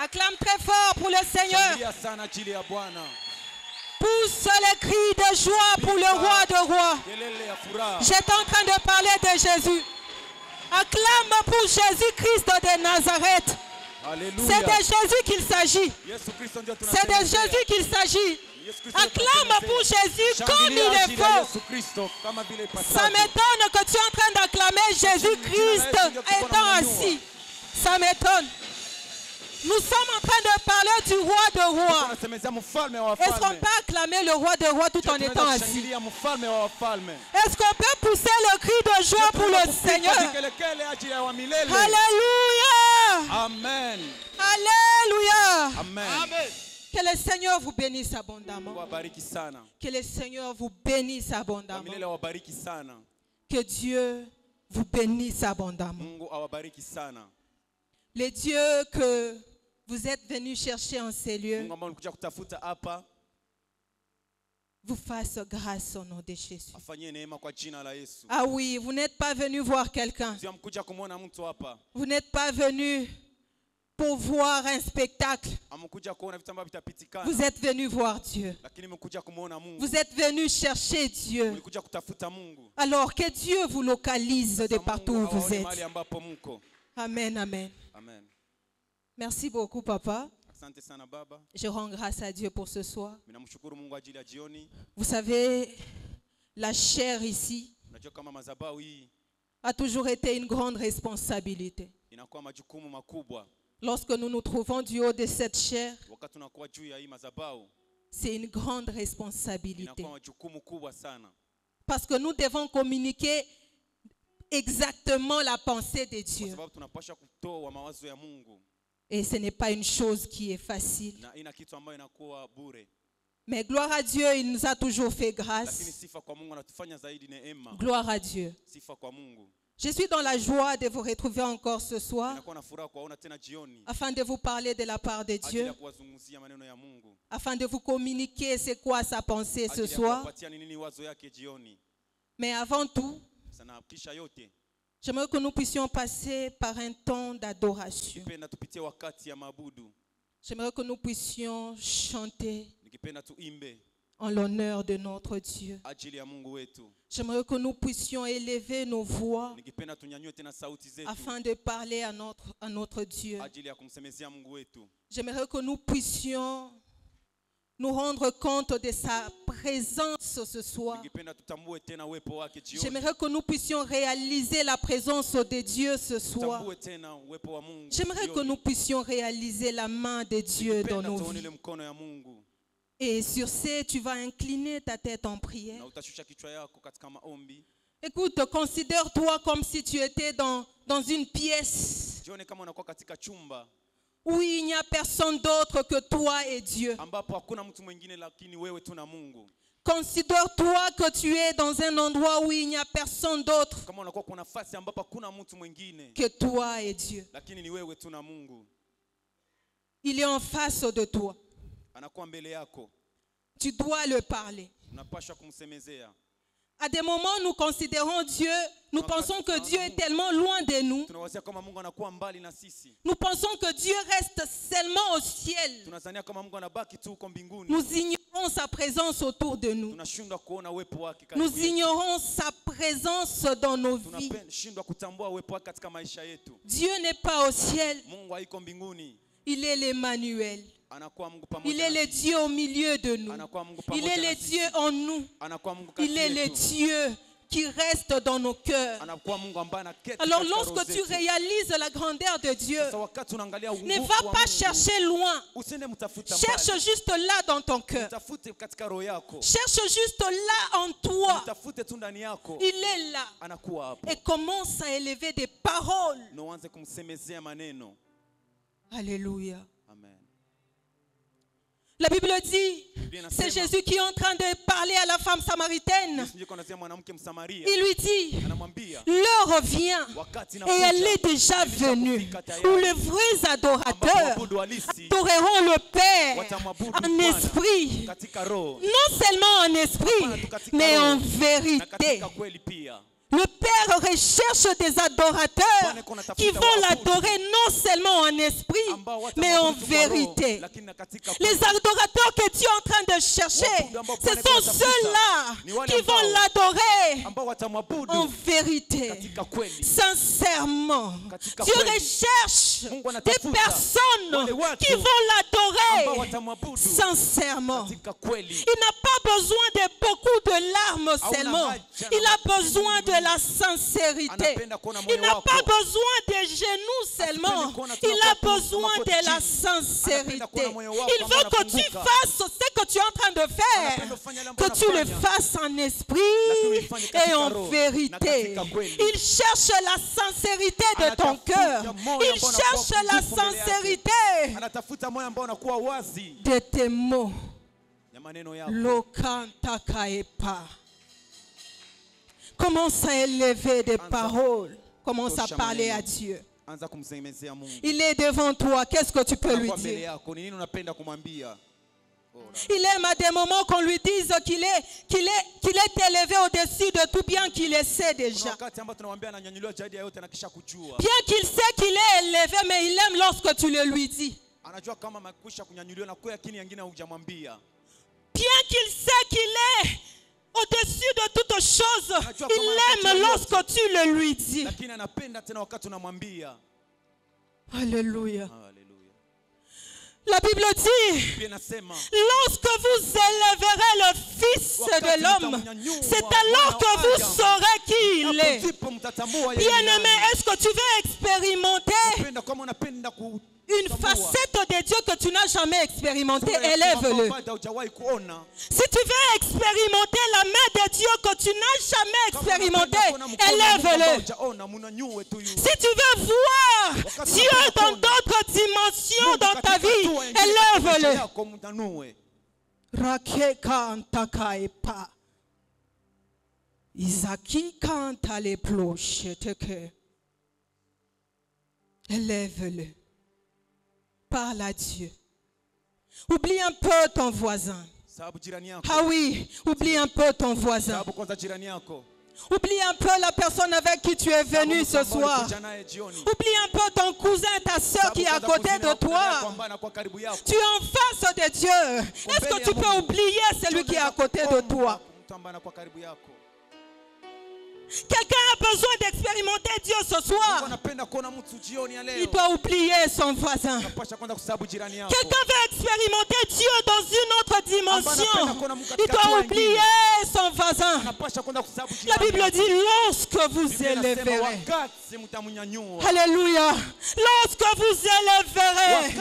Acclame très fort pour le Seigneur. Pousse les cris de joie pour le roi de rois. J'étais en train de parler de Jésus. Acclame pour Jésus-Christ de Nazareth. C'est de Jésus qu'il s'agit. C'est de Jésus qu'il s'agit. Acclame pour Jésus comme il est faux. Ça m'étonne que tu es en train d'acclamer Jésus-Christ étant assis. Ça m'étonne. Nous sommes en train de parler du roi de rois. Est-ce qu'on peut acclamer le roi de rois tout en étant assis? Est-ce qu'on peut pousser le cri de joie pour le Seigneur? Alléluia! Amen. Alléluia! Amen. Que le Seigneur vous bénisse abondamment. Que le Seigneur vous bénisse abondamment. Que Dieu vous bénisse abondamment. Le Dieu que vous êtes venus chercher en ces lieux vous fasse grâce au nom de Jésus. Ah oui, vous n'êtes pas venus voir quelqu'un. Vous n'êtes pas venus pour voir un spectacle. Vous êtes venus voir Dieu. Vous êtes venus chercher Dieu. Alors que Dieu vous localise de partout où vous êtes. Amen, amen. Amen. Merci beaucoup, Papa. Je rends grâce à Dieu pour ce soir. Vous savez, la chair ici a toujours été une grande responsabilité. Lorsque nous nous trouvons du haut de cette chair, c'est une grande responsabilité. Parce que nous devons communiquer exactement la pensée de Dieu. Et ce n'est pas une chose qui est facile. Mais gloire à Dieu, il nous a toujours fait grâce. Gloire à Dieu. Je suis dans la joie de vous retrouver encore ce soir afin de vous parler de la part de Dieu, afin de vous communiquer c'est quoi sa pensée ce soir. Mais avant tout, j'aimerais que nous puissions passer par un temps d'adoration. J'aimerais que nous puissions chanter en l'honneur de notre Dieu. J'aimerais que nous puissions élever nos voix afin de parler à notre Dieu. J'aimerais que nous puissions nous rendre compte de sa présence ce soir. J'aimerais que nous puissions réaliser la présence de Dieu ce soir. J'aimerais que nous puissions réaliser la main de Dieu dans nos vies. Et sur ce, tu vas incliner ta tête en prière. Écoute, considère-toi comme si tu étais dans une pièce où il n'y a personne d'autre que toi et Dieu. Considère-toi que tu es dans un endroit où il n'y a personne d'autre que toi et Dieu. Il est en face de toi. Tu dois le parler. À des moments, nous considérons Dieu, nous pensons que Dieu est tellement loin de nous. Nous pensons que Dieu reste seulement au ciel. Nous ignorons sa présence autour de nous. Nous ignorons sa présence dans nos vies. Dieu n'est pas au ciel. Il est l'Emmanuel. Il est le Dieu au milieu de nous. Il est le Dieu en nous. Il est le Dieu qui reste dans nos cœurs. Alors lorsque tu réalises la grandeur de Dieu, ne va pas chercher loin. Cherche juste là dans ton cœur. Cherche juste là en toi. Il est là. Et commence à élever des paroles. Alléluia. Amen. La Bible dit, c'est Jésus qui est en train de parler à la femme samaritaine. Il lui dit, l'heure vient et elle est déjà venue où les vrais adorateurs adoreront le Père en esprit. Non seulement en esprit, mais en vérité. Le Père recherche des adorateurs qui vont l'adorer non seulement en esprit, mais en vérité. Les adorateurs que tu es en train de chercher, ce sont ceux-là qui vont l'adorer en vérité, sincèrement. Dieu recherche des personnes qui vont l'adorer sincèrement. Il n'a pas besoin de beaucoup de larmes seulement. Il a besoin de la sincérité. Il n'a pas besoin des genoux seulement. Il a besoin de la sincérité. Il veut que tu fasses ce que tu es en train de faire, que tu le fasses en esprit et en vérité. Il cherche la sincérité de ton cœur. Il cherche la sincérité de tes mots. Lokantakaepa. Commence à élever des paroles. Commence à parler à Dieu. Il est devant toi. Qu'est-ce que tu peux lui dire? Il aime à des moments qu'on lui dise qu'il est élevé au-dessus de tout, bien qu'il le sait déjà. Bien qu'il sait qu'il est élevé, mais il aime lorsque tu le lui dis. Bien qu'il sait qu'il est au-dessus de toutes choses, il aime lorsque tu le lui dis. Alléluia. La Bible dit, lorsque vous élèverez le Fils de l'homme, c'est alors que vous saurez qui il est. Bien-aimé, est-ce que tu veux expérimenter une facette de Dieu que tu n'as jamais expérimentée? Élève-le. Si tu veux expérimenter la main de Dieu que tu n'as jamais expérimentée, élève-le. Si tu veux voir Dieu dans d'autres dimensions dans ta vie, élève-le. Rakekantakaepa. Isaki kantale ploche-teke. Élève-le. Parle à Dieu. Oublie un peu ton voisin. Ah oui, oublie un peu ton voisin. Oublie un peu la personne avec qui tu es venu ce soir. Oublie un peu ton cousin, ta soeur qui est à côté de toi. Tu es en face de Dieu. Est-ce que tu peux oublier celui qui est à côté de toi? Quelqu'un a besoin d'expérimenter Dieu ce soir. Il doit oublier son voisin. Quelqu'un veut expérimenter Dieu dans une autre dimension. Il doit oublier son voisin. La Bible dit, lorsque vous élèverez. Alléluia. Lorsque vous élèverez.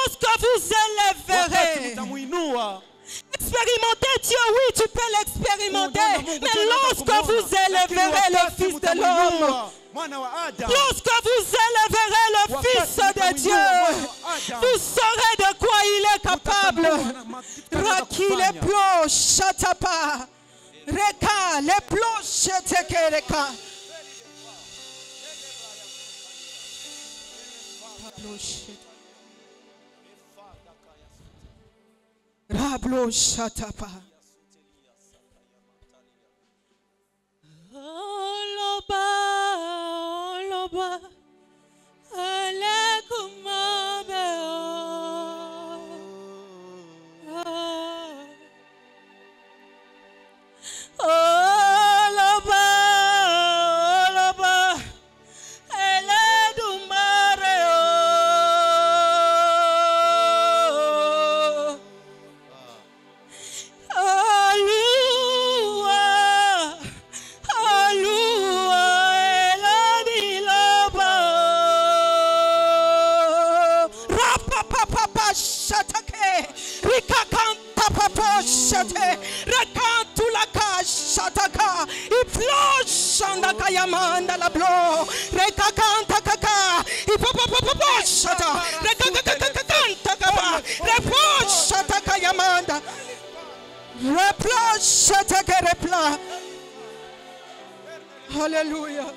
Lorsque vous élèverez. Expérimenter Dieu, oui, tu peux l'expérimenter. Mais lorsque vous élèverez le Fils de l'homme, lorsque vous élèverez le Fils de Dieu, vous saurez de quoi il est capable. Raki les plots, chatapa. Reka, les plots, chateke, reka. Rablo Shatapa. Oloba, oloba, alekumabe oloba, oloba, eledumare Yamanda la blo, rekakanta kaka, ipopopopop shata, rekakakakakanta kaba, repro shata kayamanda, repro shata kerepla. Hallelujah.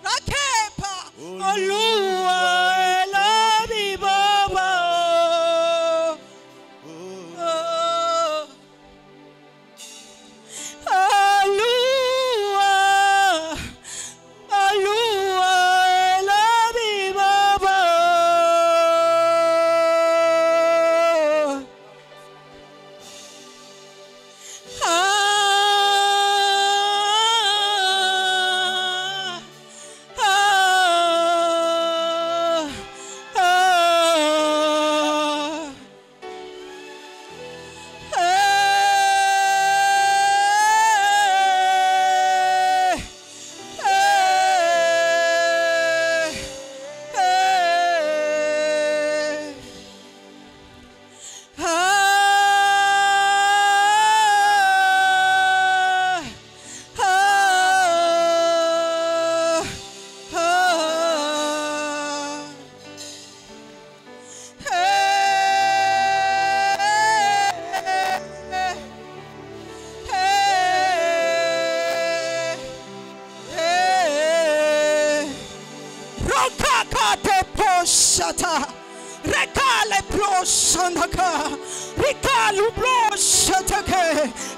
Rakepa, Olua, Elabi Baba. shata. Rekale proshandaka. Rikalu proshatake.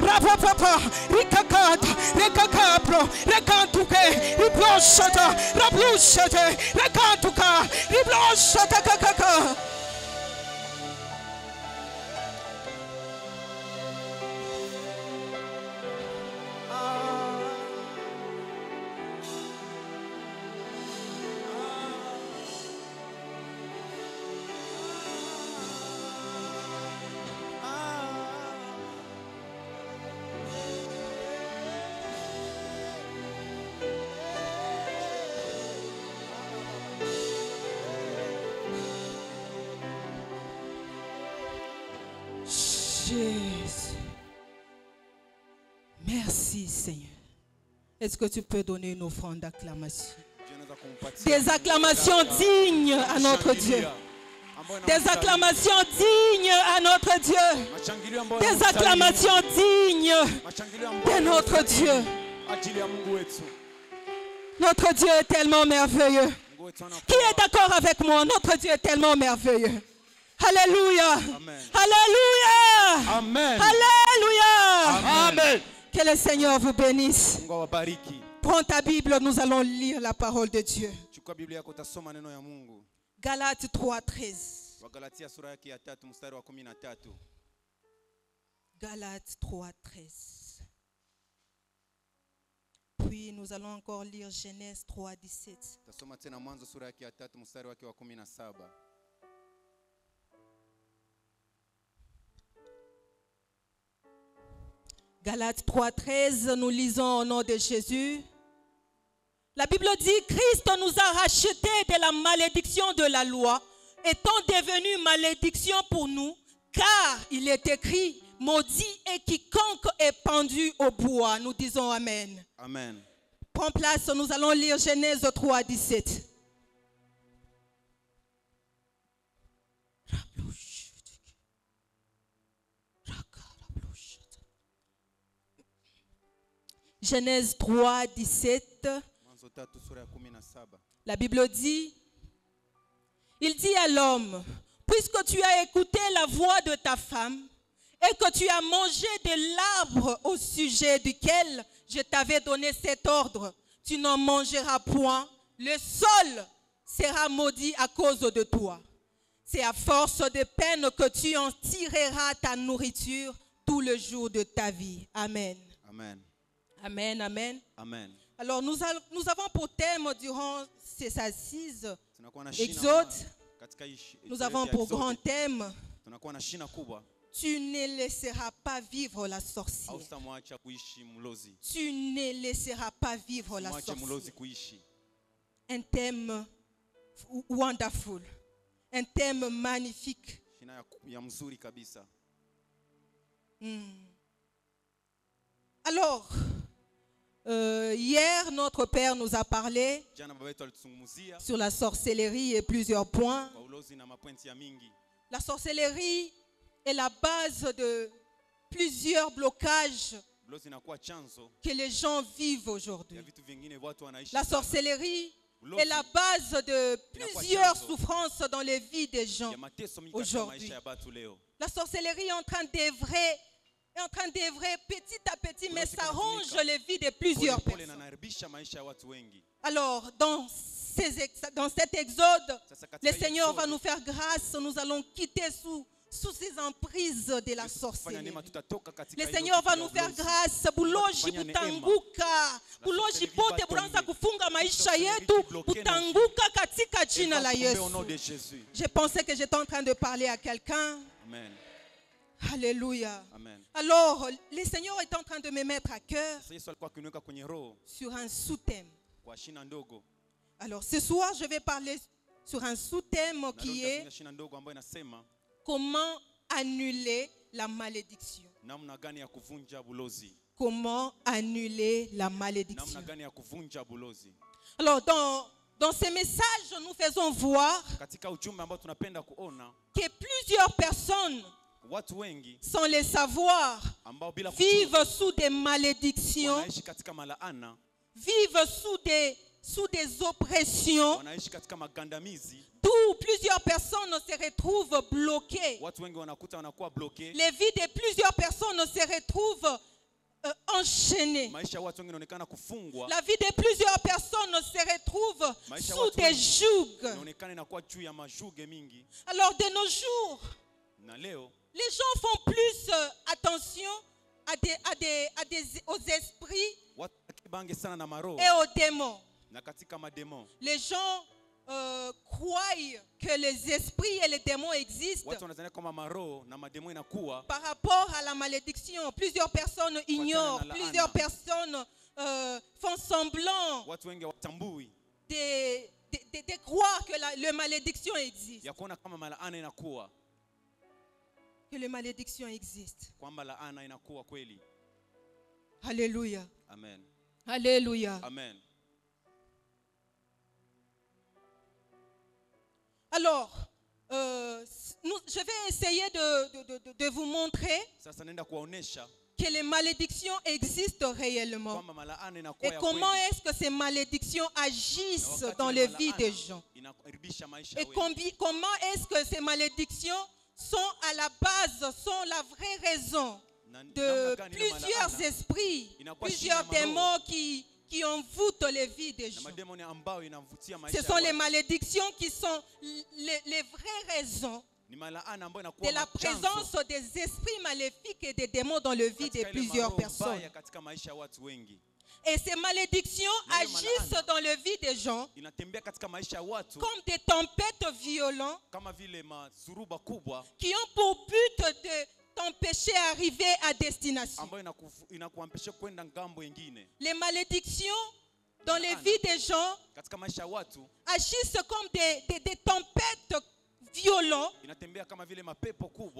Rapapapa. Rikakata. Rekakapro. Rekantuke. Riproshata. Raplushate. Rekantuka. Riploshata kakaka. Jésus. Merci Seigneur. Est-ce que tu peux donner une offrande d'acclamation? Des acclamations dignes à notre Dieu. Des acclamations dignes à notre Dieu. Des acclamations dignes de notre Dieu. Notre Dieu est tellement merveilleux. Qui est d'accord avec moi? Notre Dieu est tellement merveilleux. Alléluia. Amen. Alléluia. Amen. Alléluia. Amen. Que le Seigneur vous bénisse. Prends ta Bible, nous allons lire la parole de Dieu. Galates 3:13. Galates 3:13. Puis nous allons encore lire Genèse 3:17. Galates 3:13, nous lisons au nom de Jésus. La Bible dit, Christ nous a rachetés de la malédiction de la loi, étant devenu malédiction pour nous, car il est écrit, maudit est quiconque est pendu au bois. Nous disons Amen. Amen. Prends place, nous allons lire Genèse 3:17. Genèse 3:17. La Bible dit, il dit à l'homme, puisque tu as écouté la voix de ta femme et que tu as mangé de l'arbre au sujet duquel je t'avais donné cet ordre, tu n'en mangeras point, le sol sera maudit à cause de toi. C'est à force de peine que tu en tireras ta nourriture tout le jour de ta vie. Amen. Amen. Amen, amen. Amen. Alors nous avons pour thème durant ces assises Exode, nous avons pour grand thème, tu ne laisseras pas vivre la sorcière. Tu ne laisseras pas vivre la sorcière. Un thème wonderful, un thème magnifique. Alors, hier, notre Père nous a parlé sur la sorcellerie et plusieurs points. La sorcellerie est la base de plusieurs blocages que les gens vivent aujourd'hui. La sorcellerie est la base de plusieurs souffrances dans les vies des gens aujourd'hui. La sorcellerie est en train d'œuvrer petit à petit, mais ça ronge les vies de plusieurs personnes. Alors, dans cet exode, le Seigneur va nous faire grâce. Nous allons quitter sous ces emprises de la sorcellerie. Le Seigneur va nous faire grâce. Buloji butanguka, buloji pote buranza kufunga maisha yetu, butanguka katika jina la Yesu. Je pensais que j'étais en train de parler à quelqu'un. Amen. Alléluia. Amen. Alors, le Seigneur est en train de me mettre à cœur sur un sous-thème. Alors, ce soir, je vais parler sur un sous-thème qui est comment annuler la malédiction. Comment annuler la malédiction. Alors, dans ces messages, nous faisons voir que plusieurs personnes, sans le savoir, vivent sous des malédictions, vivent sous des oppressions, d'où plusieurs personnes se retrouvent bloquées. Watu wengi wanakuta wanakuwa bloqué. Les vies de plusieurs personnes se retrouvent enchaînées. Maisha ya watu wengi inaonekana kufungwa. La vie de plusieurs personnes se retrouve sous des jougs. Inaonekana inakuwa juu ya majuge mingi. Alors de nos jours, Na leo les gens font plus attention aux esprits watu wakibange sana na maroho et aux démons. na katika mademo. Les gens croient que les esprits et les démons existent. Watu wanadhania kama maroho na mademo inakuwa Par rapport à la malédiction, plusieurs personnes ignorent, plusieurs personnes font semblant watu wengi watambui de croire que la malédiction existe. ya kuona kama laana inakuwa, Que la malédiction existe. kwamba laana inakuwa kweli. Alléluia. Amen. Alléluia. Amen. Alors, je vais essayer de vous montrer Sasa nenda kuonesha que les malédictions existent réellement. kwamba malaana inakuwa Et ya comment kweli. est-ce que ces malédictions agissent Wakati dans ile les vies des gens. inaharibisha maisha Et wengi. comment est-ce que ces malédictions sont à la base, sont la vraie raison de plusieurs esprits, plusieurs démons qui envoûtent les vies des gens. Ce sont les malédictions qui sont les vraies raisons de la présence des esprits maléfiques et des démons dans la vie de plusieurs personnes. Et ces malédictions agissent dans la vie des gens comme des tempêtes violentes qui ont pour but de t'empêcher d'arriver à destination. Les malédictions dans les vies des gens agissent comme des tempêtes violentes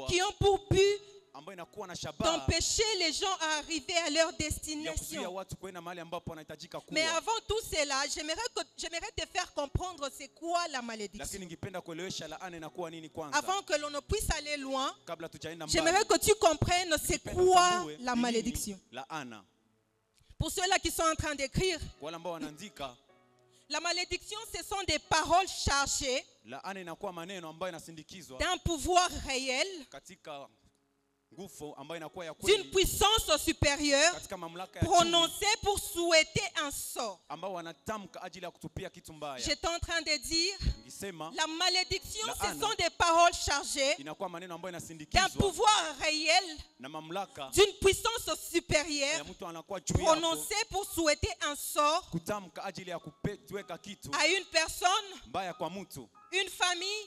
qui ont pour but d'empêcher les gens à arriver à leur destination. Mais avant tout cela, j'aimerais te faire comprendre c'est quoi la malédiction. Avant que l'on ne puisse aller loin, j'aimerais que tu comprennes c'est quoi la malédiction. Pour ceux-là qui sont en train d'écrire, la malédiction, ce sont des paroles chargées d'un pouvoir réel, d'une puissance supérieure prononcée pour souhaiter un sort. J'étais en train de dire, la malédiction, ce sont des paroles chargées d'un pouvoir réel, d'une puissance supérieure prononcée pour souhaiter un sort à une personne, une famille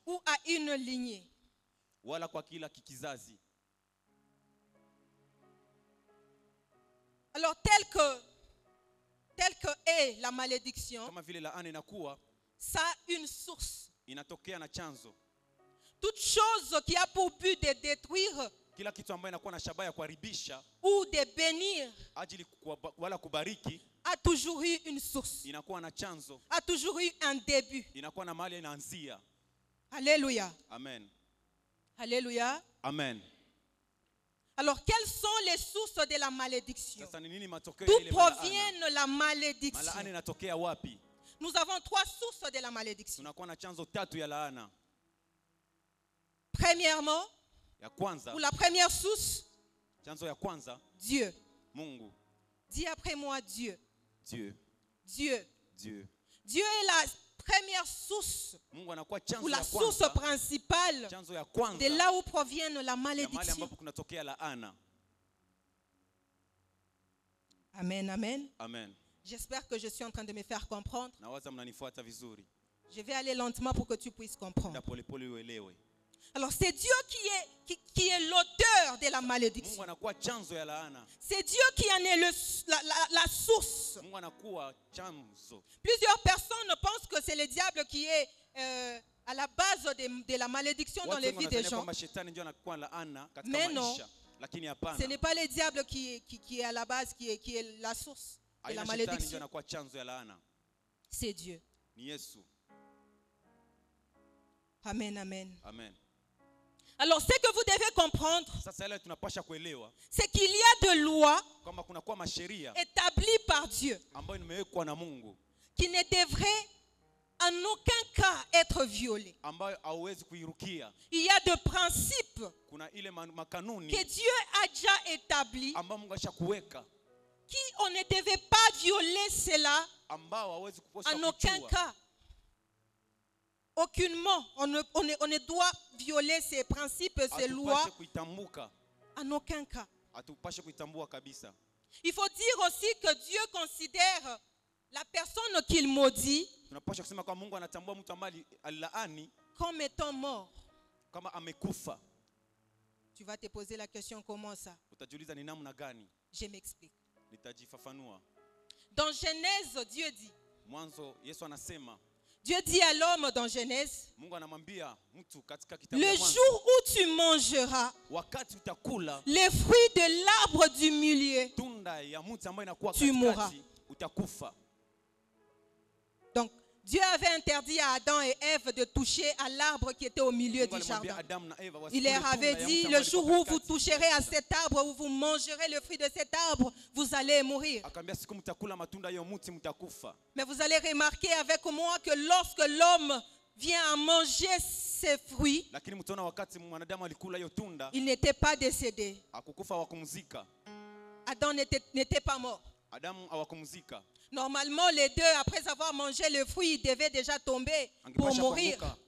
ou à une lignée. Wala kwa kila kizazi. Alors tel que est la malédiction, kama vile laana inakuwa, ça a une source. Inatokea na chanzo. Toute chose qui a pour but de détruire, kila kitu ambayo inakuwa na shabaha ya kuharibisha ou de bénir, ajili wala kubariki, a toujours eu une source. Inakuwa na chanzo. A toujours eu un début. Inakuwa na mahali inaanzia. Alléluia. Amen. Alléluia. Amen. Alors, quelles sont les sources de la malédiction? D'où provient la malédiction? Wapi? Nous avons trois sources de la malédiction. Premièrement, ou la première source, Dieu. Mungu. Dis après moi Dieu. Dieu. Dieu. Dieu. Dieu est la première source ou la source principale de là où provient la malédiction. Amen, amen. Amen. J'espère que je suis en train de me faire comprendre. Je vais aller lentement pour que tu puisses comprendre. Alors c'est Dieu qui est l'auteur de la malédiction. C'est Dieu qui en est la source. Plusieurs personnes pensent que c'est le diable qui est à la base de la malédiction dans les vies des gens. Mais non, ce n'est pas le diable qui est à la base, qui est la source de la malédiction. C'est Dieu. Amen, amen. Amen. Alors, ce que vous devez comprendre, c'est qu'il y a de lois établies par Dieu qui ne devraient en aucun cas être violée. ambayo hauwezi kuirukia. Il y a des principes Kuna ile makanuni que Dieu a déjà établis, ambao Mungu ashakuweka qui on ne devait pas violer cela ambao hauwezi kuposha en aucun kuchua. cas. Aucunement, on ne doit violer ces principes, ces lois, Hatupashe kuitambuka. en aucun cas. Hatupashe kuitambua kabisa. Il faut dire aussi que Dieu considère la personne qu'il maudit Tunapasha kusema kwa Mungu anatambua mtu ambaye alilaani comme étant mort. kama amekufa. Tu vas te poser la question, comment ça? Utajiuliza ni namna gani? Je m'explique. Nitajifafanua. Dans Genèse, Dieu dit, Mwanzo Yesu anasema, Dieu dit à l'homme dans Genèse, Mungu anamwambia mtu katika kitabu le cha Mwanzo, jour où tu mangeras wakati utakula les fruits de l'arbre du milieu, tunda ya mti ambayo inakuwa tu mourras. katikati utakufa. Donc, Dieu avait interdit à Adam et Ève de toucher à l'arbre qui était au milieu Mungu du alimwambia jardin. Adam na Eva Il wasikule leur avait tunda ya dit, mti le ambayo jour ilikuwa où vous katikati. toucherez à cet arbre, où vous mangerez le fruit de cet arbre, vous allez mourir. Akamwambia siku mtakula matunda ya hiyo mti mtakufa. Mais vous allez remarquer avec moi que lorsque l'homme vient à manger ces fruits, Lakini mtaona wakati mwanadamu alikula hiyo tunda, il n'était pas décédé. hakukufa hawakumzika. Adam n'était pas mort. Adamu hawakumzika. Normalement, les deux, après avoir mangé le fruit, ils devaient déjà tomber pour Angepasha mourir. kuanguka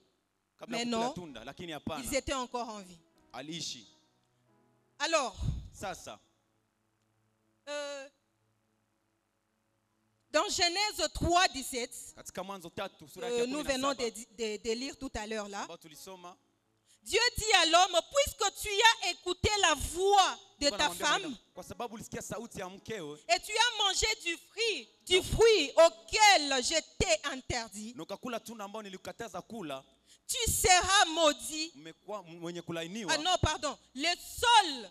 kabla Mais ya kukula non, tunda, lakini hapana. ils étaient encore en vie. Aliishi. Alors, Sasa dans Genèse 3, 17, katika Mwanzo 3 sura ya nous venons 17 de lire tout à l'heure là, ambao tulisoma, Dieu dit à l'homme, puisque tu as écouté la voix de Mungu ta anamwambia femme mwanadamu, kwa sababu ulisikia sauti ya mkeo et tu as mangé du fruit auquel je t'ai interdit, na ukakula tunda ambao nilikukataza kula, tu seras maudit. umekuwa mwenye kulainiwa. Ah non, pardon. Le sol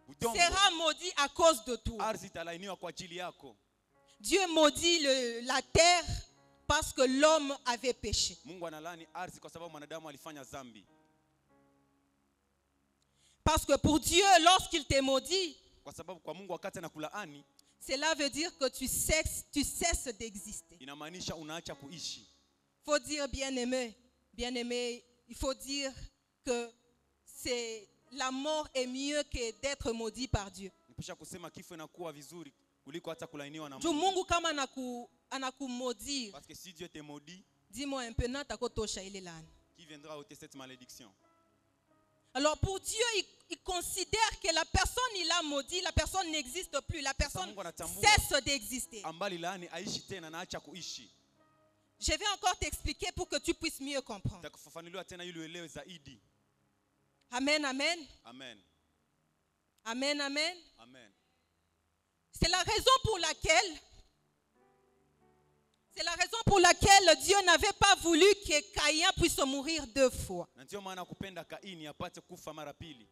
Udongo, sera maudit à cause de toi. ardhi italainiwa kwa ajili yako. Dieu maudit la terre parce que l'homme avait péché. Mungu analani ardhi kwa sababu mwanadamu alifanya dhambi. Parce que pour Dieu, lorsqu'il te maudit, Kwa sababu kwa Mungu wakati anakulaani, cela veut dire que tu cesses d'exister. inamaanisha unaacha kuishi. Il faut dire, bien-aimé, il faut dire que la mort est mieux que d'être maudit par Dieu. Nipisha kusema kifo inakuwa vizuri kuliko hata kulainiwa na Juu Mungu. Mungu kama anakumaudire, Parce que si Dieu te maudit, dis-moi un peu, natakotosha ile lana. qui viendra ôter cette malédiction? Alors pour Dieu, il considère que la personne il a maudit, la personne n'existe plus, la personne cesse d'exister. Ambali laani aishi tena na acha kuishi. Je vais encore t'expliquer pour que tu puisses mieux comprendre. Nitakufafanulia tena ili uelewe zaidi. Amen, amen. Amen. Amen, amen. Amen. C'est la raison pour laquelle Dieu n'avait pas voulu que Caïn puisse mourir 2 fois. Na ndio maana kupenda Kaini apate kufa mara pili.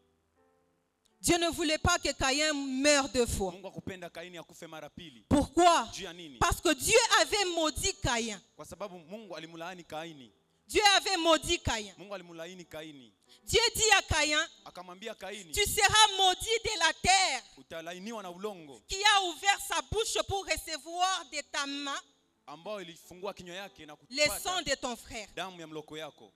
Dieu ne voulait pas que Caïn meure 2 fois. Mungu akupenda Kaini akufe mara pili. Pourquoi? Juu ya nini? Parce que Dieu avait maudit Caïn. Kwa sababu Mungu alimlaani Kaini. Dieu avait maudit Caïn. Mungu alimlaani Kaini. Dieu dit à Caïn, Akamwambia Kaini, tu seras maudit de la terre utalainiwa na ulongo qui a ouvert sa bouche pour recevoir de ta main ambao ilifungua kinywa yake na le sang kupata de ton frère. damu ya mloko yako.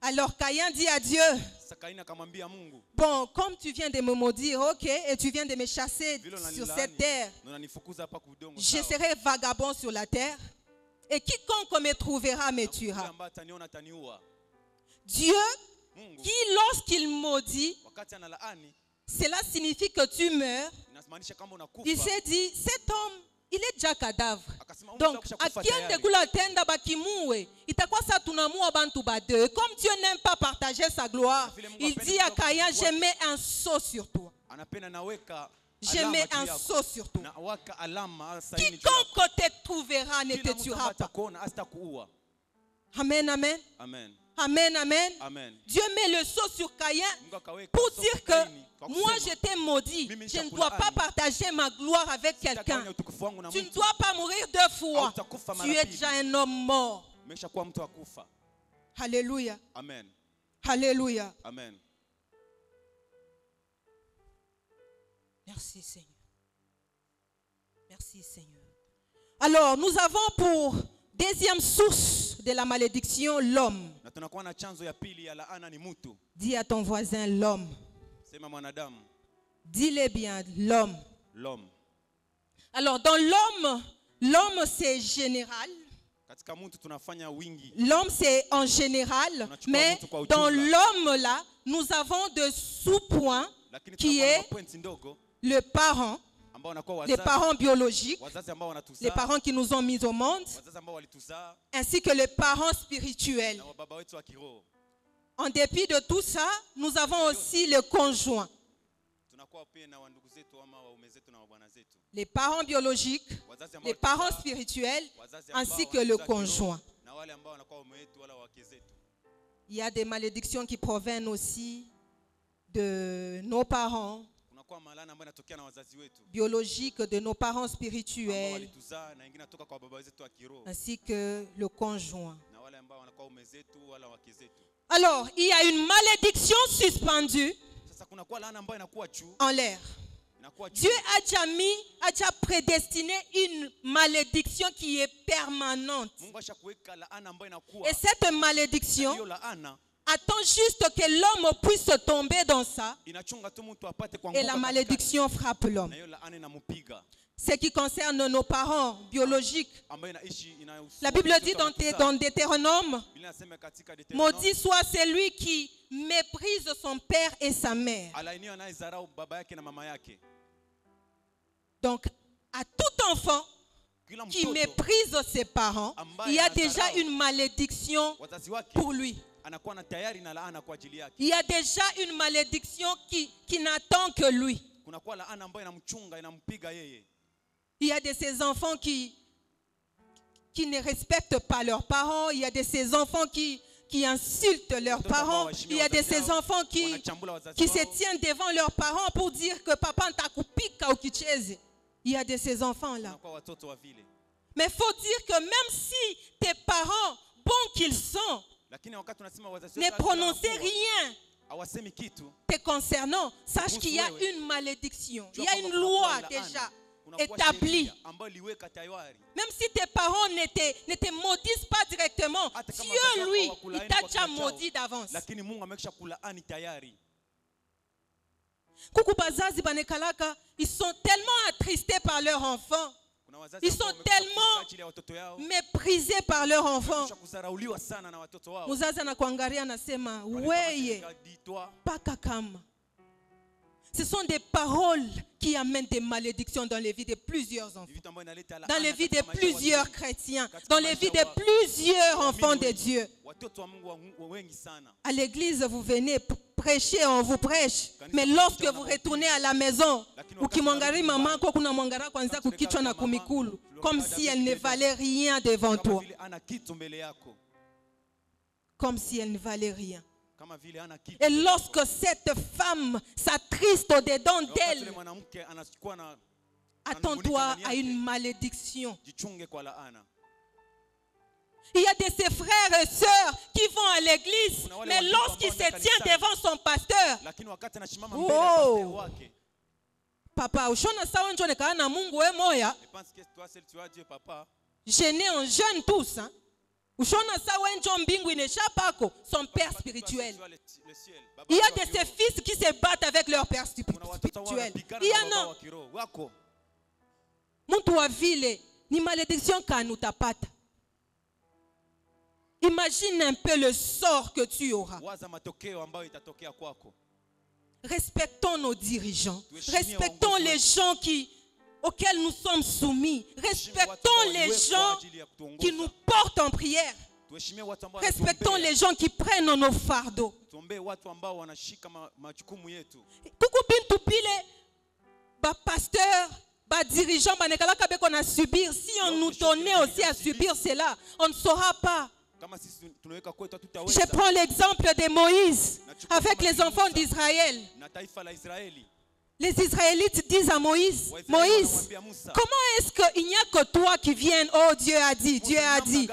Alors Caïn dit à Dieu, Sasa Kaini akamwambia Mungu, bon, comme tu viens de me maudire, ok, et tu viens de me chasser vile sur cette unanilaani terre, na unanifukuza hapa kwa udongo, je sawa. serai vagabond sur la terre, et quiconque me trouvera me Yule tuera. ambaye ataniona ataniua. Dieu, Mungu qui lorsqu'il maudit, wakati analaani cela signifie que tu meurs. inamaanisha kama unakufa. Il s'est dit, cet homme, il est déjà cadavre. Akasema Donc, akishakufa akiende tayari. kula tenda bakimue, itakuwa sa tunamua bantu ba deux. Comme Dieu n'aime pas partager sa gloire, il dit à Caïn, je mets un sceau sur toi. Anapenda naweka Je alama mets juu un yako. sceau sur toi. Na waka alama saini juu yako. Quiconque te trouvera ne Kila te mtu tuera ambaye pas. atakuona asitakuua. Amen, amen. Amen. Amen, amen. Amen. Dieu met le sceau sur Caïn Mungu akaweka pour soko dire Kaini, que kwa moi kusema, je t'ai maudit. Mimi Je ne nitakulaani. dois pas partager ma gloire avec quelqu'un. Sitagawanya utukufu wangu na Tu ne mtu. dois pas mourir 2 fois. Hautakufa Tu mara es pili. déjà un homme mort. Umeshakuwa mtu akufa. Alléluia. Amen. Alléluia. Amen. Merci Seigneur. Merci Seigneur. Alors, nous avons pour deuxième source source de la malédiction l'homme. Na tunakuwa na chanzo ya pili ya laana ni mtu. Dis à ton voisin l'homme. Sema mwanadamu. Dis-le bien, l'homme. L'homme. Alors dans l'homme, l'homme c'est général. Katika mtu tunafanya wingi. L'homme c'est en général, mais dans l'homme là, nous avons de sous-points qui est le parent, les parents biologiques, les parents qui nous ont mis au monde, ainsi que les parents spirituels. En dépit de tout ça, nous avons aussi le conjoint. Les parents biologiques, les parents spirituels, ainsi que le conjoint. Il y a des malédictions qui proviennent aussi de nos parents biologiques, de nos parents spirituels, ainsi que le conjoint. Alors, il y a une malédiction suspendue en l'air. Dieu a déjà prédestiné une malédiction qui est permanente. Et cette malédiction attend juste que l'homme puisse tomber dans ça. Et la malédiction frappe l'homme. Ce qui concerne nos parents biologiques. La Bible dit dans Deutéronome, maudit soit celui qui méprise son père et sa mère. Donc, à tout enfant qui méprise ses parents, il y a déjà une malédiction pour lui. Il y a déjà une malédiction qui n'attend que lui. Il y a de ces enfants qui ne respectent pas leurs parents. Il y a de ces enfants qui insultent leurs parents. Il y a de ces enfants qui se tiennent devant leurs parents pour dire que papa n'a kupika ou kicheze. Il y a de ces enfants-là. Mais il faut dire que même si tes parents, bons qu'ils sont, ne prononcez rien te concernant, sache qu'il y a une malédiction. Il y a une loi déjà établie. Même si tes parents ne te maudissent pas directement, Dieu, lui, il t'a déjà maudit d'avance. Coucou bazazi banekalaka, ils sont tellement attristés par leur enfant. Ils sont tellement méprisés par leur enfant. Muzazi anakuangalia anasema, weye, paka kama. Ce sont des paroles qui amènent des malédictions dans les vies de plusieurs enfants, dans les vies de plusieurs chrétiens, dans les vies de plusieurs enfants de Dieu. À l'église, vous venez prêcher, on vous prêche. Mais lorsque vous retournez à la maison, comme si elle ne valait rien devant toi. Comme si elle ne valait rien. Et lorsque cette femme s'attriste au-dedans d'elle, attends-toi à une malédiction. Il y a de ses frères et sœurs qui vont à l'église, mais lorsqu'il se tient devant son pasteur, oh, papa, gêné en jeûne tous, hein? Son père spirituel. Il y a de ces fils qui se battent avec leur père spirituel. Il y en a. Muntu wa vile ni malédiction kanutapata. Imagine un peu le sort que tu auras. Respectons nos dirigeants. Respectons les gens auxquels nous sommes soumis. Respectons les gens qui nous portent en prière. Respectons les gens qui prennent nos fardeaux. Coucou bintu pile, ba pasteur, ba dirigeant, ba nekalaka be qu'on a subir. Si on nous donnait aussi à subir cela, on ne saura pas. Je prends l'exemple de Moïse avec les enfants d'Israël. Les Israélites disent à Moïse, Moïse, comment est-ce qu'il n'y a que toi qui viennes? Oh, Dieu a dit, Dieu a dit.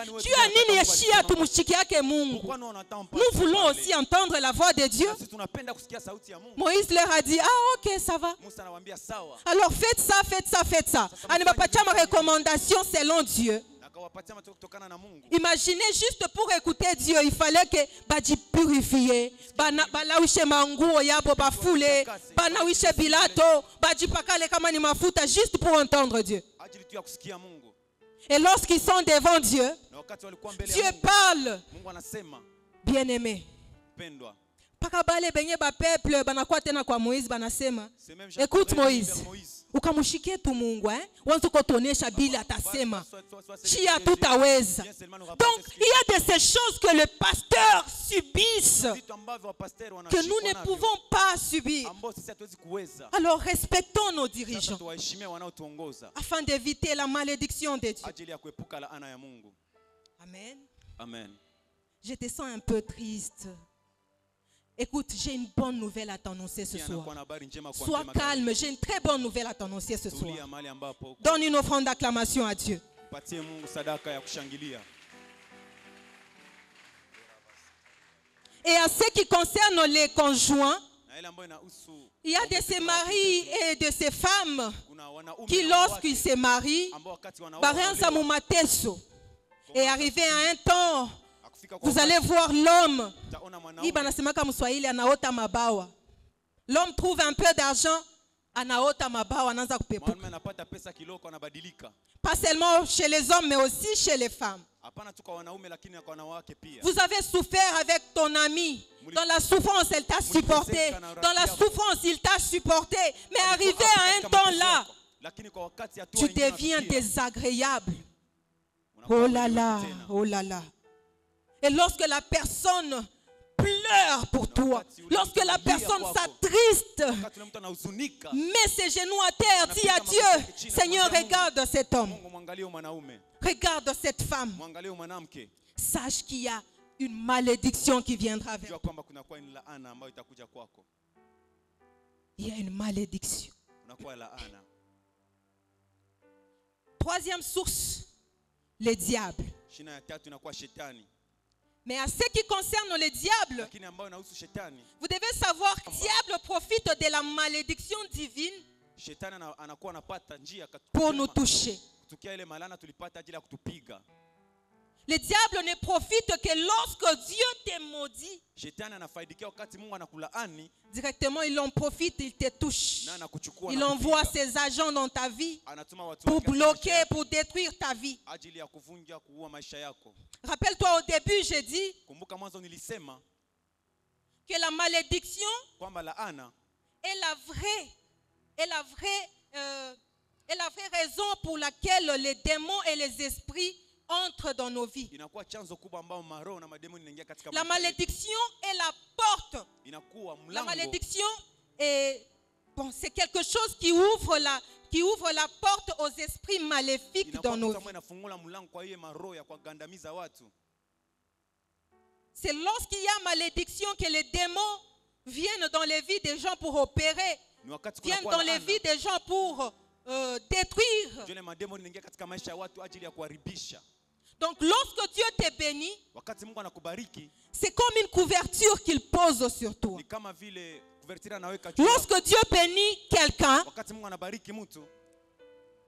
Nous voulons aussi entendre la voix de Dieu. Moïse leur a dit, ah ok, ça va. Alors faites ça, faites ça, faites ça. Ma recommandation selon Dieu. akawapatia matokeo kutokana na Mungu. Imaginez juste pour écouter Dieu, il fallait que baji purifier, balawishe manguo yabo bafule, banawishe bilato, baji pakale kama ni mafuta juste pour entendre Dieu. Ajili tu ya kusikia Mungu. Et lorsqu'ils sont devant Dieu, Na wakati walikuwa mbele Dieu ya Mungu, parle. Mungu anasema, Bien-aimé. pendwa. Paka bale benye ba peuple banakuwa tena kwa Moïse banasema, C'est même Jean écoute Gabriel Moïse, vers Moïse. ukamshikie tu Mungu wanza kutuonesha bila atasema. Soit Chia tutaweza. Donc il y a de ces choses que le pasteur subisse vitu ambavyo wapasteri que nous ne wanashikwa navyo, pouvons pas subir. ambao sisi hatuwezi kuweza. Alors respectons nos Sasa dirigeants tuwaheshimie wanaotuongoza afin d'éviter la malédiction de Dieu. ajili ya kuepuka laana ya Mungu. Amen. Amen. Je te sens un peu triste. Écoute, j'ai une bonne nouvelle à t'annoncer ce Pia soir. nakuwa na habari njema kwa Sois mema. calme, j'ai une très bonne nouvelle à t'annoncer ce soir. Tulia mahali ambapo uko. Donne une offrande d'acclamation à Dieu. Patie Mungu sadaka ya kushangilia. Et à ce qui concerne les conjoints, Na ile ambayo inahusu il y a de ces maris et de ces femmes kuna wanaume qui, na lorsqu'ils wanawake se marient, ambao wakati wanaoa baranza wanaolewa, mumateso. Et arrivé à un temps, akufika kwa vous allez voir l'homme. utaona Hii mwanaume banasemaka mswahili anaota mabawa. L'homme trouve un peu d'argent, anaota mabawa, anaanza kupepuka. mwanaume anapata pesa kiloko anabadilika. Pas seulement chez les hommes, mais aussi chez les femmes. Hapana tu kwa wanaume lakini na kwa wanawake pia. Vous avez souffert avec ton ami. Dans la souffrance, elle t'a supporté. Dans la souffrance, il t'a supporté. Mais arrivé à un temps là, Lakini kwa wakati hatua tu ingine deviens unafikia, désagréable. unakuwa Oh là là, mwenye tena. oh là là. Et lorsque la personne pleure pour toi, lorsque la personne s'attriste, Wakati ule mtu anahuzunika, met ses genoux à terre, dit à Dieu, Seigneur, regarde cet homme, Mungu mwangalie huyu mwanaume, regarde cette femme. mwangalie huyu mwanamke. Sache qu'il y a une malédiction qui viendra vers Jua toi. kwamba kunakuwa ni laana ambayo itakuja kwako. Il y a une malédiction. Kunakuwa laana. Troisième source, le diable. Shina ya tatu inakuwa shetani. Mais à ce qui concerne le diable, Lakini ambayo inahusu shetani, vous devez savoir que le diable profite de la malédiction divine shetani anakuwa anapata njia pour nous toucher. kutukia ile malana tulipata ajili ya kutupiga. Le diable ne profite que lorsque Dieu te maudit. Shetani anafaidikia wakati Mungu anakulaani Directement, il en profite, il te touche. na anakuchukua Il na envoie kupiga. ses agents dans ta vie Anatuma watu pour wake katika bloquer, maisha pour détruire ta vie. yako, ajili ya kuvunja kuua maisha yako. Rappelle-toi, au début, j'ai dit Kumbuka mwanzo nilisema que la malédiction kwamba laana est la vraie raison pour laquelle les démons et les esprits entrent dans nos vies. inakuwa chanzo kubwa ambao maroho na mademoni inaingia katika La maisha yetu. malédiction est la porte. Inakuwa La mlango. malédiction est c'est quelque chose qui ouvre la porte aux esprits maléfiques Inakuwa dans nos kitu vies. ambayo inafungula mlango kwa hiyo maroho ya kuwagandamiza watu. C'est lorsqu'il y a malédiction que les démons viennent dans les vies des gens pour opérer, Ni wakati viennent kunakuwa dans les laana, vies des gens pour détruire. jole mademoni inaingia katika maisha ya watu ajili ya kuharibisha. Donc lorsque Dieu te bénit, Wakati Mungu anakubariki c'est comme une couverture qu'il pose sur toi. ni kama vile kuvertira anaweka juu yako. Lorsque Dieu bénit quelqu'un, Wakati Mungu anabariki mtu,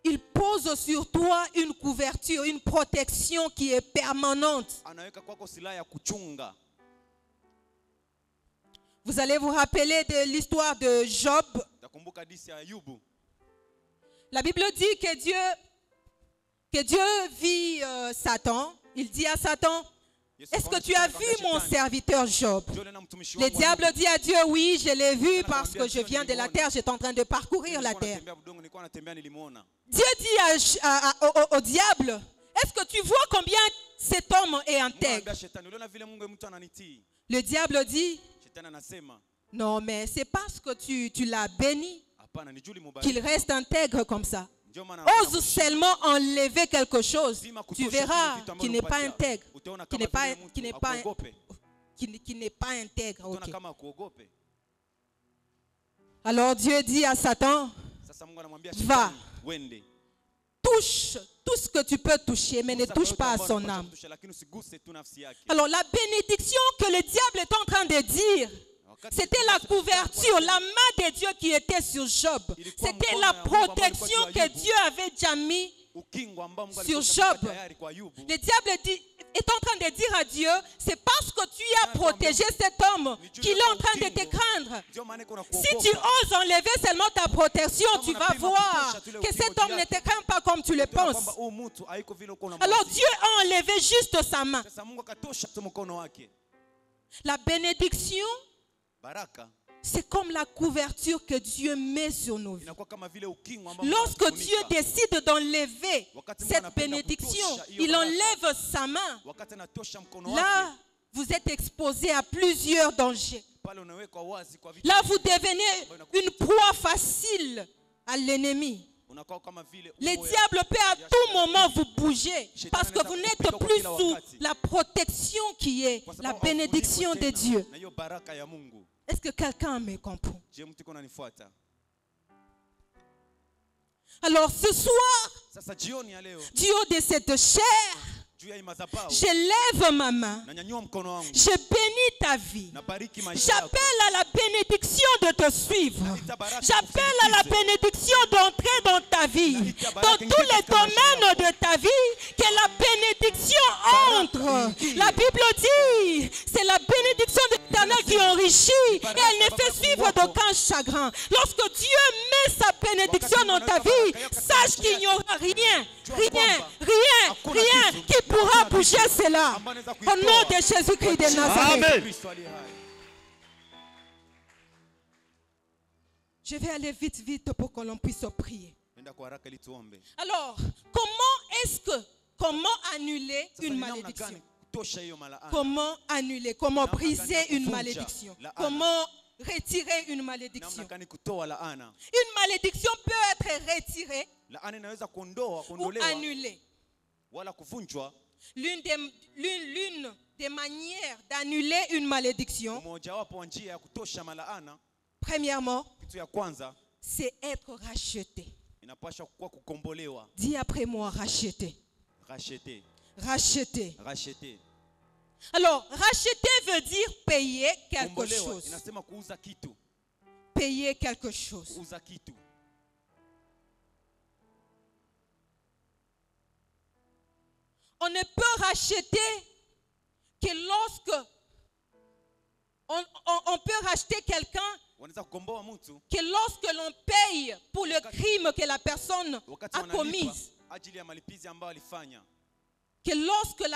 il pose sur toi une couverture, une protection qui est permanente. anaweka kwako silaha ya kuchunga. Vous allez vous rappeler de l'histoire de Job. Utakumbuka hadithi ya Ayubu. La Bible dit que Dieu vit Satan. Il dit à Satan, Yesu est-ce que akaona tu as shetani, vu akamwambia mon shetani, serviteur Job? jole na mtumishi Le wangu diable Ayubu. dit à Dieu, oui, je l'ai vu parce que je viens de la terre, j'étais en train de parcourir la Nilikuwa terre. natembea budongo, nilikuwa natembea nilimuona. Dieu dit au diable, est-ce que tu vois combien cet homme est Mungu intègre? anambia shetani, uliona vile Mungu mtu ananitii? Le diable dit, Shetani anasema, non, mais c'est parce que tu l'as béni hapana, ni juu qu'il ulimubariki. reste intègre comme ça. Ndio maana Ose seulement enlever quelque chose, lazima tu kutosha verras vile vitu qu'il ambavyo n'est pas unapatia. intègre, Utaona qui kama n'est pas, vile mtu qui n'est pas, akuogope. qui n'est pas intègre. Utaona Ok. kama akuogope. Alors Dieu dit à Satan, Sasa Mungu anamwambia Va. shetani, wende. touche tout ce que tu peux toucher, mais ne Gusa touche yote pas à ambayo son unapaswa âme. kutusha, lakini usiguse tu nafsi yake. Alors la bénédiction que le diable est en train de dire, c'était la couverture, la main de Dieu qui était sur Job. C'était la protection que Dieu avait déjà mis sur Job, le diable est en train de dire à Dieu, c'est parce que tu as protégé cet homme qu'il est en train de te craindre. Si tu oses enlever seulement ta protection, tu vas voir que cet homme ne te craint pas comme tu le penses. Alors Dieu a enlevé juste sa main. La bénédiction, c'est comme la couverture que Dieu met sur nos vies. Lorsque Dieu décide d'enlever cette bénédiction, il enlève sa main. Là, vous êtes exposé à plusieurs dangers. Là, vous devenez une proie facile à l'ennemi. Le diable peut à tout moment vous bouger parce que vous n'êtes plus sous la protection qui est la bénédiction de Dieu. Est-ce que quelqu'un me comprend? Alors ce soir, du haut de cette chair, je lève ma main, je bénis ta vie, j'appelle à la bénédiction de te suivre, j'appelle à la bénédiction d'entrer dans ta vie, dans tous les domaines de ta vie, que la bénédiction entre. La Bible dit, c'est la bénédiction de l'Éternel qui enrichit et elle ne fait suivre d'aucun chagrin. Lorsque Dieu met sa bénédiction dans ta vie, sache qu'il n'y aura rien qui pourra bouger cela. Au nom de Jésus-Christ de Nazareth. Amen. Je vais aller vite pour que l'on puisse prier. Alors, comment annuler une malédiction? Comment annuler, comment briser une malédiction? Comment retirer une malédiction? Une malédiction peut être retirée ou annulée. L'une des manières d'annuler une malédiction, premièrement, c'est être racheté. Dis après moi, racheté. Racheter. Alors, racheter veut dire payer quelque chose. Payer quelque chose. On ne peut racheter que lorsque on peut racheter quelqu'un que lorsque l'on paye pour le crime que la personne a commis. Que lorsque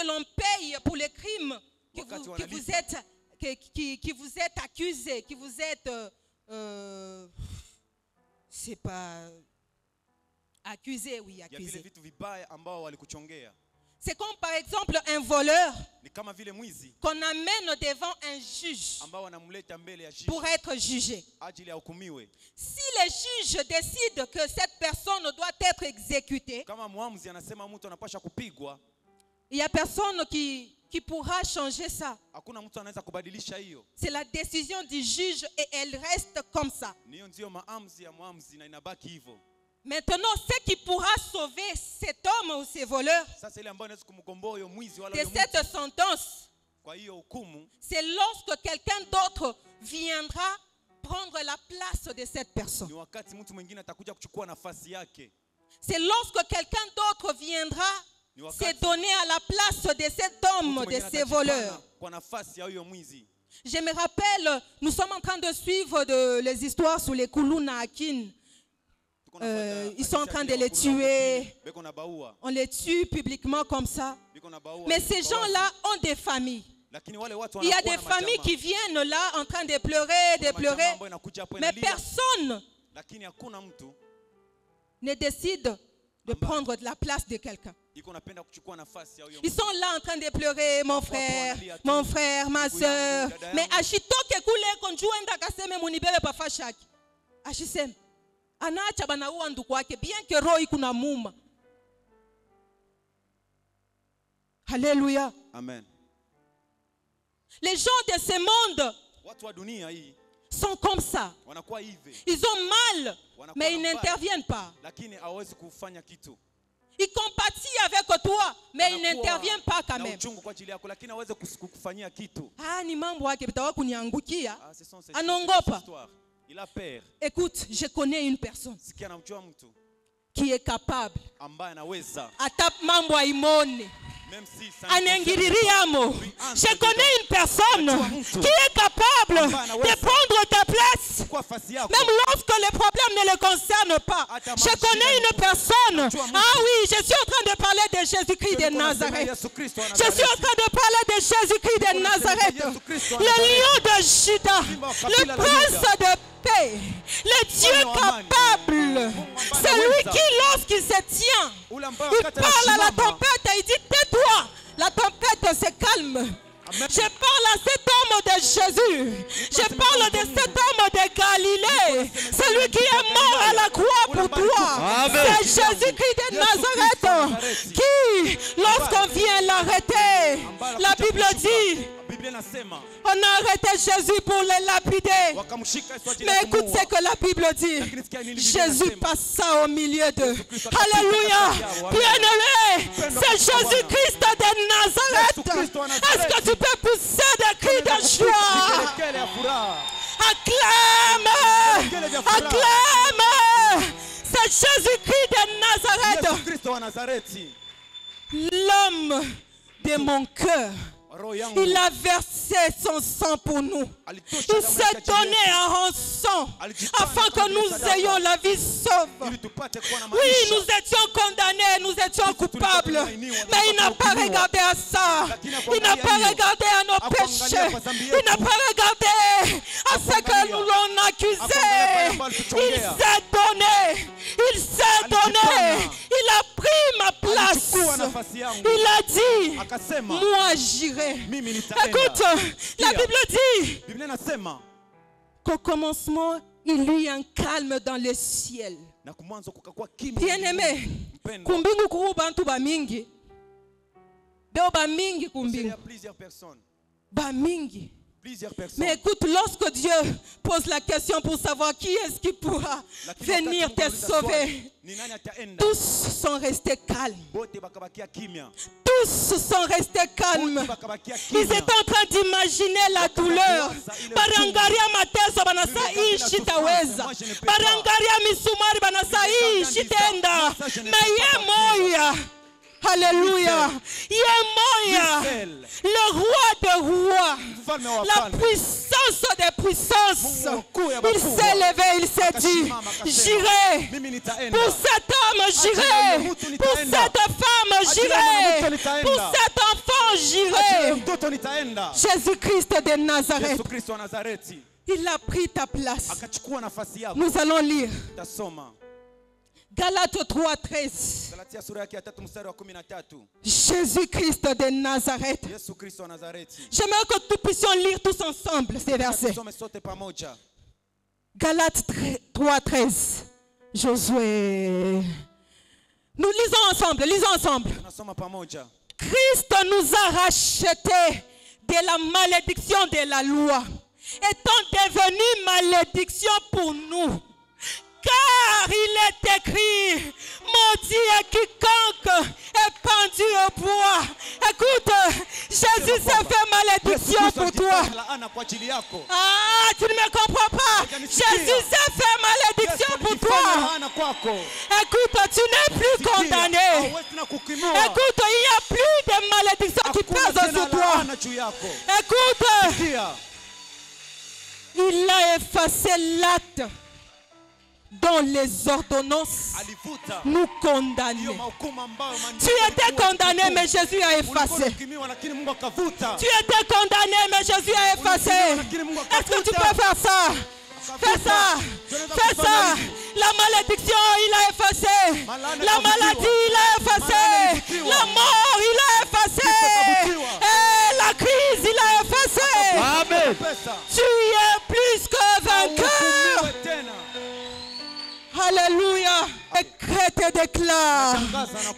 l'on paye pour le crime qui vous êtes accusé, qui vous êtes c'est pas accusé, oui, accusé. C'est comme par exemple un voleur qu'on amène devant un juge pour être jugé. Si le juge décide que cette personne doit être exécutée, il n'y a personne qui pourra changer ça. C'est la décision du juge et elle reste comme ça. Maintenant, ce qui pourra sauver cet homme ou ces voleurs de cette sentence, c'est lorsque quelqu'un d'autre viendra prendre la place de cette personne. C'est lorsque quelqu'un d'autre viendra se donner à la place de cet homme, de ces voleurs. Je me rappelle, nous sommes en train de suivre les histoires sur les Kuluna Akin. Ils sont en train de les tuer. On les tue publiquement comme ça. Mais ces gens-là ont des familles. Il y a des familles qui viennent là en train de pleurer. Mais personne ne décide de prendre de la place de quelqu'un. Ils sont là en train de pleurer, mon frère, ma soeur. Mais achitoke kule konjuenda kaseme munibebe pa fashaki. Achiseme. Anaacha banaua ndugu wake bien que roho kuna muma. Alléluia. Amen. Les gens de ce monde sont comme ça. Ils ont mal, mais ils n'interviennent pas. Ils compatissent avec toi, mais ils n'interviennent pas quand même. Ah, ni mambo wake bitawa kuniangukia. Anongopa. Il a peur. Écoute, je connais une personne qui est capable. ambaye anaweza Ata mambo haimoni. même si Anengiririamo. Je connais une personne qui est capable de prendre ta place. Même lorsque les problèmes ne le concernent pas. Je connais une personne. Ah oui, je suis en train de parler de Jésus-Christ de Nazareth. Je suis en train de parler de Jésus-Christ de Nazareth. Le lion de Juda. Le prince de paix. Le Dieu capable. C'est lui qui, lorsqu'il se tient, il parle à la tempête et il dit tais-toi. La tempête se calme. Je parle à cet homme de Jésus. Je parle de cet homme de Galilée. Celui qui est mort à la croix pour toi. C'est Jésus-Christ de Nazareth qui, lorsqu'on vient l'arrêter, la Bible dit, on a arrêté Jésus pour le lapider. Mais écoute ce que la Bible dit. Jésus passa au milieu d'eux. Alléluia. Bien-aimé, c'est Jésus-Christ de Nazareth. Est-ce que tu peux pousser des cris de joie? Acclame. Acclame. C'est Jésus-Christ de Nazareth. L'homme de mon cœur. Il a versé son sang pour nous. Il s'est donné en rançon afin que nous ayons la vie sauve. Oui, nous étions condamnés, nous étions coupables. Mais il n'a pas regardé à ça. Il n'a pas regardé à nos péchés. Il n'a pas regardé à ce que nous l'on accusé. Il s'est donné. Il s'est donné. Il a pris ma place. Il a dit, moi j'irai. Écoute, la Bible dit qu'au commencement, il y a un calme dans le ciel. Bien-aimé, kumbingu kubantu bamingi. Beo bamingi kumbingu. Bamingi. Mais écoute, lorsque Dieu pose la question pour savoir qui est-ce qui pourra venir te sauver, tous sont restés calmes. Tous sont restés calmes. Ils étaient en train d'imaginer la douleur. Barangaria mateso banasa ishi taweza. Barangaria misumari banasa ishi tenda. Mais moya. Alléluia. Yemoya, le roi des rois, la puissance des puissances. Il s'est levé, il s'est dit, j'irai. Pour cet homme, j'irai. Pour cette femme, j'irai. Pour cet enfant, j'irai. Jésus-Christ de Nazareth. Il a pris ta place. Nous allons lire. Galates 3:13. Jésus-Christ de Nazareth. J'aimerais que nous puissions lire tous ensemble ces versets. Galates 3:13. Josué. Nous lisons ensemble. Christ nous a rachetés de la malédiction de la loi, étant devenu malédiction pour nous. Car il est écrit, maudit est quiconque est pendu au bois. Écoute, Jésus s'est fait malédiction pour toi. Ah, tu ne me comprends pas. Jésus s'est fait malédiction pour toi. Écoute, tu n'es plus condamné. Écoute, il n'y a plus de malédiction qui pèse sur toi. Écoute, il a effacé l'acte dont les ordonnances nous condamnaient. Tu étais condamné, mais Jésus a effacé. Tu étais condamné, mais Jésus a effacé. Est-ce que tu peux faire ça? Fais ça. Fais ça. La malédiction, il a effacé. La maladie, il a effacé. La mort, il a effacé. Et la crise, il a effacé. Amen. Tu es plus que vainqueur. Alléluia. Décrète et déclare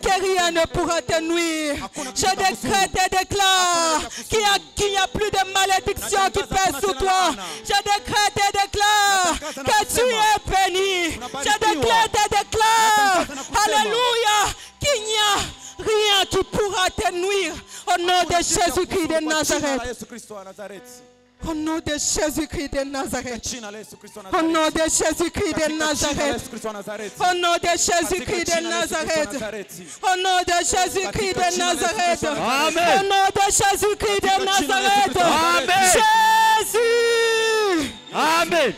que rien ne pourra te nuire. Je décrète et déclare qu'il n'y a plus de malédiction qui pèse sur toi. Je décrète et déclare que tu es béni. Je décrète et déclare, alléluia, qu'il n'y a rien qui pourra te nuire. Au nom de Jésus-Christ de Nazareth. Au nom de Jésus-Christ de Nazareth. Jina la Yesu Kristo wa Au Nazareti. nom de Jésus-Christ de Katika jina la Nazareth. Yesu Kristo wa Nazareti. Au nom de Katika Jésus-Christ jina de la Yesu Kristo wa Nazareth. Nazareti. Au nom de Jésus-Christ de Nazareth. Amen. Au nom de Jésus-Christ de Nazareth. Amen. Jésus. Amen.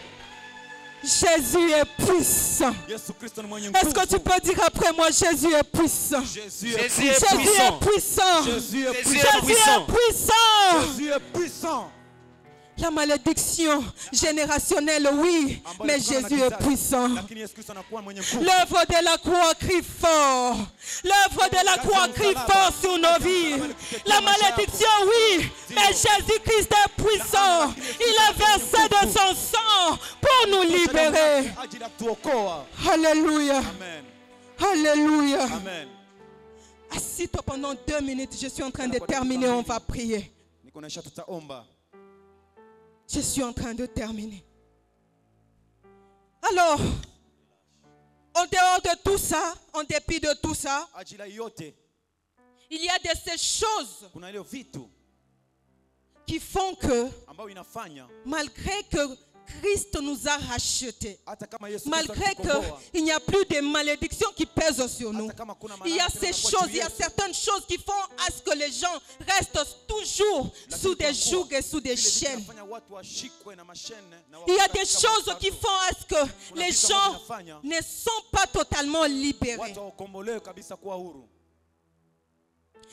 Jésus est puissant. Yesu Kristo ni mwenye Est-ce que tu nguvu. peux dire après moi, Jésus est puissant? Jésus est Jésus est puissant. Jésus est puissant. Jésus est Jésus puissant. est Jésus est puissant. Jésus est puissant. La malédiction générationnelle, oui, mais Jésus est puissant. Lakini Yesu Kristo anakuwa mwenye nguvu. L'œuvre de la croix crie fort. L'œuvre de la croix crie fort sur nos vies. La malédiction, oui, mais Jésus-Christ est puissant. Il a versé de son sang pour nous libérer. Ajili ya kutuokoa. Alléluia. Amen. Alléluia. Amen. Assis-toi pendant 2 minutes. Je suis en train de terminer. On va prier. Niko naisha tutaomba. Je suis en train de terminer. Alors, en dehors de tout ça, en dépit de tout ça, Ajili ya yote il y a de ces choses kuna ile vitu qui font que, ambayo inafanya malgré que Christ nous a rachetés, hata kama Yesu Kristo malgré alitukomboa, qu'il n'y a plus de malédiction qui pèse sur nous, hata kama kuna il y a malaika ces tena kwa choses, juu il y a yetu, certaines choses qui font à ce que les gens restent toujours sous des jougs et sous des vile vitu chaînes. vinafanya watu washikwe na mashene na Il y a wafungwe des katika choses mabavu. qui font à ce que Kuna les vitu gens ambavyo vinafanya ne sont pas totalement libérés. watu wakombolewe kabisa kuwa huru.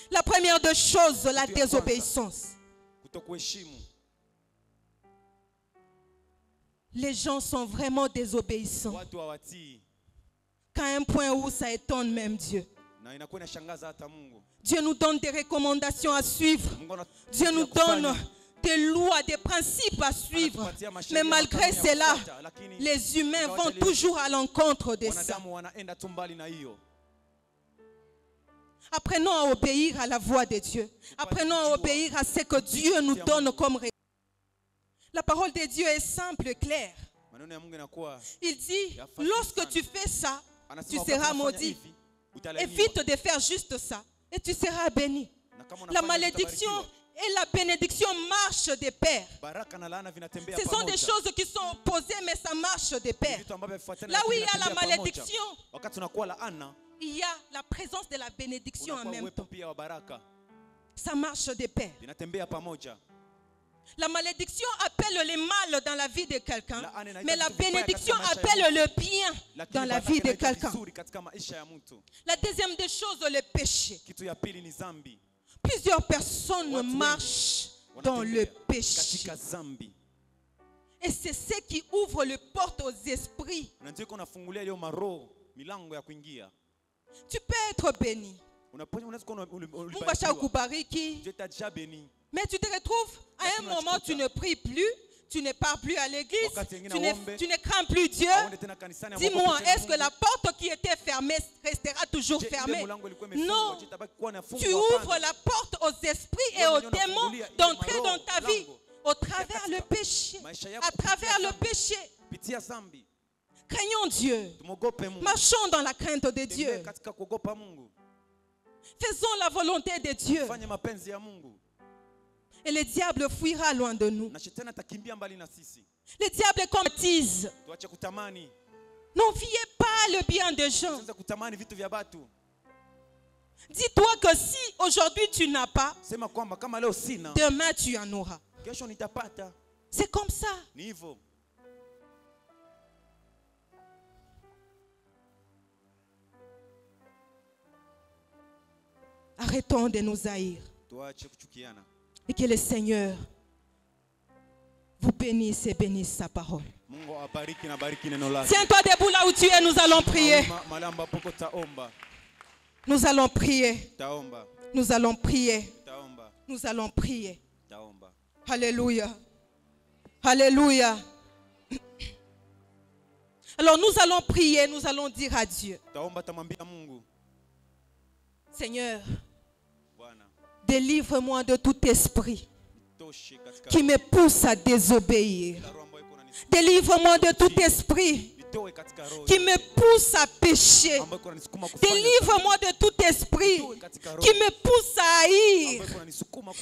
La première des choses, la Kitu ya kwanza, désobéissance. kutokuheshimu. Les gens sont vraiment désobéissants. Watu hawatii Qu'à un point où ça étonne même Dieu. na inakuwa inashangaza hata Mungu. Dieu nous donne des recommandations à suivre. Mungu ana- Dieu nous kufanya. donne des lois, des principes à suivre. Anatupatia masheria, Mais malgré makanuni ya cela, kufuata, lakini les humains vont ingawaje toujours à l'encontre de ça. wanadamu wanaenda tu mbali na hiyo. Apprenons à obéir à la voix de Dieu. Apprenons à obéir à ce que Dieu nous donne comme réponse. La parole de Dieu est simple et claire. Maneno ya Mungu inakuwa Il dit, lorsque tu fais ça, tu seras maudit. Évite de faire juste ça et tu seras béni. La malédiction et la bénédiction marchent de pair. Baraka na laana vinatembea Ce sont pamoja. des choses qui sont opposées, mais ça marche de pair. Vitu ambavyo vifuatana, Là où il lakini y a la vinatembea pamoja. malédiction, Wakati tunakuwa laana, il y a la présence de la bénédiction en unakuwa même uwepo temps. pia wa baraka. Ça marche de pair. Vinatembea pamoja. La malédiction appelle le mal dans la vie de quelqu'un, La ane inaita mais la vitu vibaya bénédiction katika maisha ya appelle le bien Lakini dans la baraka vie de inaita quelqu'un. vizuri katika maisha ya mtu. La deuxième des choses, le péché. Kitu ya pili ni zambi. Plusieurs personnes Watu wengi marchent dans le wanatembea péché. katika zambi. Et c'est ce qui ouvre les portes aux esprits. Unajua iko unafungulia ile maroho milango ya kuingia. Tu peux être béni. Unaweza kuwa Mungu ulibarikiwa. ashakubariki. Dieu t'a déjà béni. Mais tu te retrouves à un moment, tu ne pries plus, tu ne pars plus à l'église, tu ne crains plus Dieu. Aende tena kanisani, Dis-moi, ambapo tena est-ce que Mungu. la porte qui était fermée restera toujours Je, ile fermée? mulango ilikuwa imefungwa, Non. je, itabaki kuwa inafungwa, Tu hapana. ouvres la porte aux esprits et Wewe aux mwenyewe démons unafungulia ile d'entrer maroho, dans ta vie mlango. au travers le péché. Maisha yako À travers kupitia le zambi. péché. Pitia zambi. Craignons Dieu. Tumogope Mungu. Marchons dans la crainte de Tembea Dieu. katika kuogopa Mungu. Faisons la volonté de Dieu. Fanye mapenzi ya Mungu. Et le diable fuira loin de nous. Na shetani atakimbia mbali na sisi. Le diable est comme tease. Tuache kutamani. N'enviez pas le bien des gens. Tuanze kutamani vitu vya watu. Dis-toi que si aujourd'hui tu n'as pas, Sema kwamba kama leo sina, demain tu en auras. kesho nitapata. C'est comme ça. Ni hivyo. Arrêtons de nous haïr. Tuache kuchukiana. Et que le Seigneur vous bénisse et bénisse sa parole. Mungu awabariki na bariki neno lake. Tiens-toi debout là où tu es, nous allons prier. Mahali ambapo taomba. Nous allons prier. Taomba. Nous allons prier. Taomba. Nous allons prier. Taomba. Alléluia. Alléluia. Alors nous allons prier, nous allons dire à Dieu, Taomba, tamwambia Mungu. Seigneur, Bwana, délivre-moi de tout esprit toshe katika qui me pousse à désobéir. roho ambayo iko unanisumbua. Délivre-moi de tout esprit Nitoe katika roho qui me pousse à pécher. ambayo iko unanisukuma kufanya. Délivre-moi de tout esprit Nitoe katika roho qui me pousse à haïr. ambayo iko unanisukuma